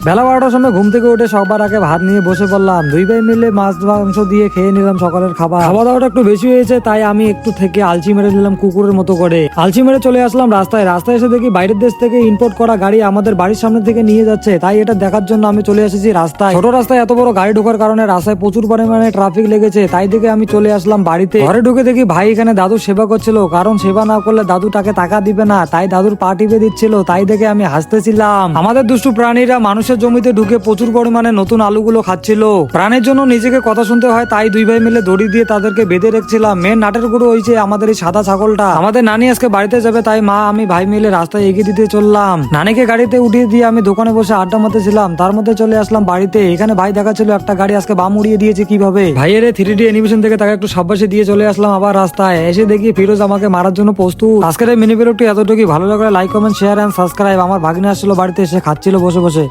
বেলা 12টার সময় ঘুম থেকে উঠে সবার আগে ভাত নিয়ে বসে পড়লাম। দুই ভাই মিলে মাছ মাংস দিয়ে খেয়ে নিলাম সকালের খাবার। খাওয়া দাওয়াটা একটু বেশি হয়েছে, তাই আমি একটু থেকে আলচি মেরে নিলাম কুকুরের মতো করে। আলচি মেরে চলে আসলাম রাস্তায়। রাস্তায় এসে দেখি বাইরের দেশ থেকে ইম্পোর্ট করা গাড়ি আমাদের বাড়ির সামনে থেকে নিয়ে যাচ্ছে, তাই এটা দেখার জন্য আমি চলে এসেছি রাস্তায়। ছোট রাস্তায় এত বড় গাড়ি ঢোকার কারণে রাস্তায় প্রচুর পরিমাণে ট্রাফিক লেগেছে, তাই দেখে আমি চলে আসলাম বাড়িতে। ঘরে ঢুকে দেখি ভাই এখানে দাদুর সেবা করছিল, কারণ সেবা না করলে দাদু তাকে টাকা দিবে না, তাই দাদুর পা টিপে দিচ্ছিল। তাই দেখে আমি হাসতেছিলাম। আমাদের দুষ্টু প্রাণীরা মানুষের জমিতে ঢুকে প্রচুর পরিমাণে নতুন আলুগুলো খাচ্ছিল। প্রাণের জন্য নিজেকে কথা শুনতে হয়, তাই দুই ভাই মিলে দড়ি দিয়ে তাদেরকে বেঁধে রেখেছিলাম। মেন নাটের গুঁড়ো হয়েছে আমাদের এই সাদা ছাগলটা। আমাদের নানি আজকে বাড়িতে যাবে, তাই মা আমি ভাই মিলে রাস্তায় এগিয়ে দিতে চললাম। নানিকে গাড়িতে উঠিয়ে দিয়ে আমি দোকানে বসে আড্ডা মারতেছিলাম। তার মধ্যে চলে আসলাম বাড়িতে। এখানে ভাই দেখাচ্ছিল একটা গাড়ি আজকে বাম উড়িয়ে দিয়েছে কিভাবে। ভাইয়ের 3D অ্যানিমেশন থেকে তাকে একটু সাব্বাসে দিয়ে চলে আসলাম আবার রাস্তায়। এসে দেখি ফিরোজ আমাকে মারার জন্য প্রস্তুত। আজকের এই মিনি ভিডিওটি এতটুকুই। ভালো লাগলে like comment share and subscribe. আমার ভাগিনা আসছিল বাড়িতে, এসে খাচ্ছিল বসে বসে।